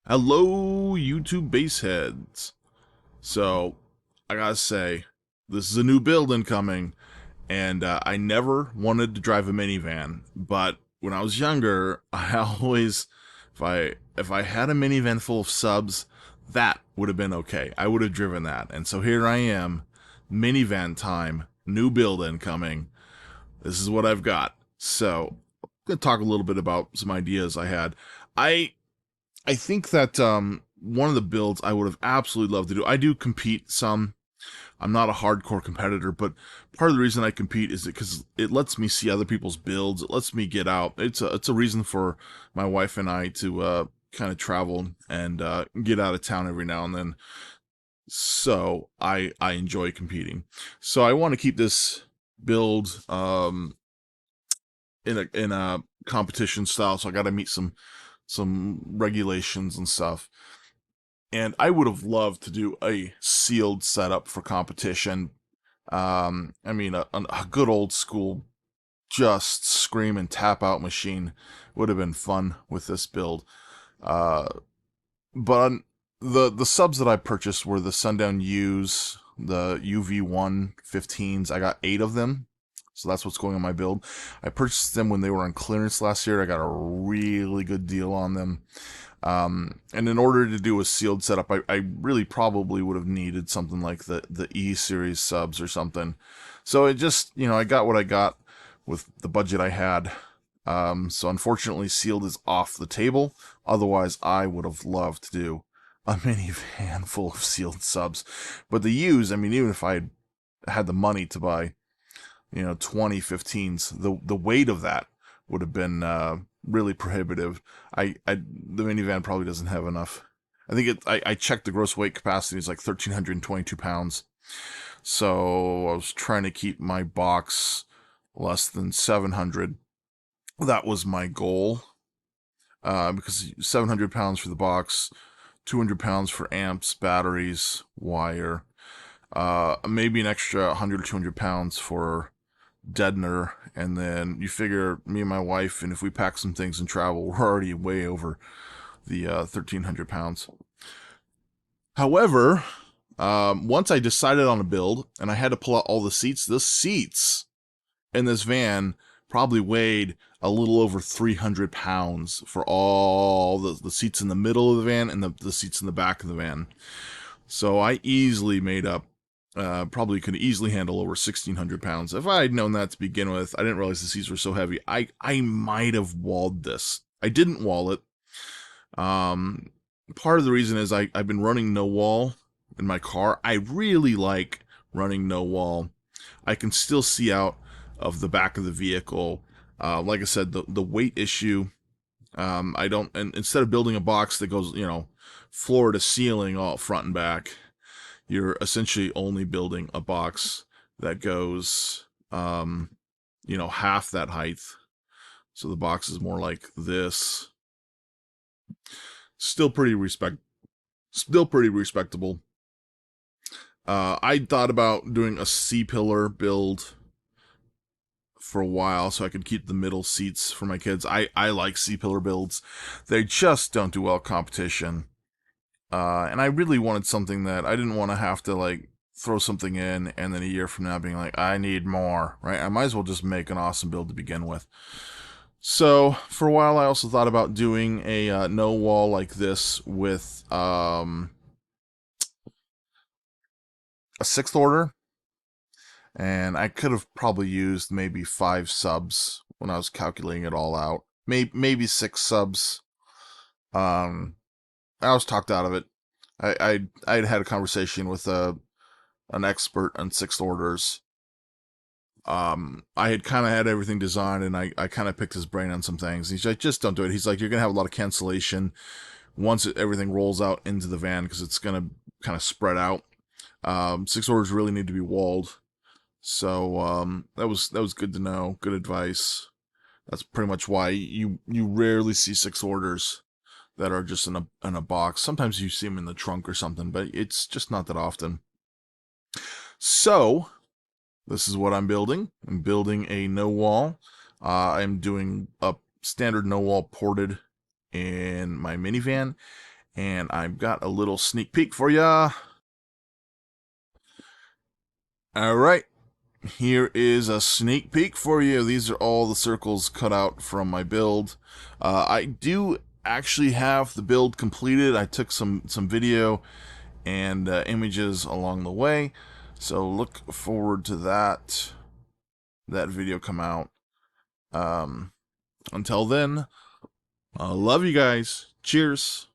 Hello, YouTube baseheads. So, I gotta say, this is a new build incoming, and I never wanted to drive a minivan, but when I was younger, I always, if I had a minivan full of subs, that would have been okay. I would have driven that, and so here I am, minivan time, new build incoming. This is what I've got. So, I'm gonna talk a little bit about some ideas I had. I I think that one of the builds I would have absolutely loved to do. I do compete some. I'm not a hardcore competitor, but part of the reason I compete is because it lets me see other people's builds. It lets me get out. It's a reason for my wife and I to kind of travel and get out of town every now and then. So I enjoy competing. So I want to keep this build in a competition style. So I got to meet some regulations and stuff. And I would have loved to do a sealed setup for competition. I mean, a good old school just scream and tap out machine would have been fun with this build. Uh, but the subs that I purchased were the Sundown U's, the UV115s. I got 8 of them. So that's what's going on my build. I purchased them when they were on clearance last year. I got a really good deal on them. And in order to do a sealed setup, I really probably would have needed something like the E series subs or something. So it just, I got what I got with the budget I had. So unfortunately, sealed is off the table. Otherwise, I would have loved to do a minivan full of sealed subs. But the U's, I mean, even if I had the money to buy, 2015s, the weight of that would have been really prohibitive. The minivan probably doesn't have enough. I think I checked the gross weight capacity is like 1,322 pounds. So I was trying to keep my box less than 700. That was my goal. Because 700 pounds for the box, 200 pounds for amps, batteries, wire, maybe an extra 100 or 200 pounds for deadener, and then you figure me and my wife, and if we pack some things and travel, we're already way over the 1,300 pounds. However, once I decided on a build and I had to pull out all the seats in this van probably weighed a little over 300 pounds for all the seats in the middle of the van and the seats in the back of the van. So I easily made up probably could easily handle over 1,600 pounds. If I had known that to begin with, I didn't realize the seats were so heavy. I might have walled this. I didn't wall it. Um, Part of the reason is I've been running no wall in my car. I really like running no wall. I can still see out of the back of the vehicle. Like I said, the weight issue. I don't, and instead of building a box that goes, floor to ceiling, all front and back, you're essentially only building a box that goes, half that height. So the box is more like this. Still pretty still pretty respectable. I thought about doing a C-pillar build for a while so I could keep the middle seats for my kids. I like C-pillar builds. They just don't do well competition. And I really wanted something that I didn't want to have to like throw something in and then a year from now being like, I need more, right? I might as well just make an awesome build to begin with. So for a while, I also thought about doing a no wall like this with a sixth order, and I could have probably used maybe 5 subs when I was calculating it all out. Maybe 6 subs. I was talked out of it. I'd had a conversation with an expert on sixth orders. I had kind of had everything designed, and I kind of picked his brain on some things. He's like, just don't do it. He's like, you're gonna have a lot of cancellation once everything rolls out into the van because it's gonna kind of spread out. Six orders really need to be walled, so that was good to know. Good advice. That's pretty much why you rarely see six orders that are just in a box. Sometimes you see them in the trunk or something, but it's just not that often. So this is what I'm building. I'm building a no wall. I'm doing a standard no wall ported in my minivan, And I've got a little sneak peek for ya. All right, here is a sneak peek for you. These are all the circles cut out from my build. I do actually have the build completed. I took some video and images along the way, so look forward to that video come out. Until then, I love you guys. Cheers.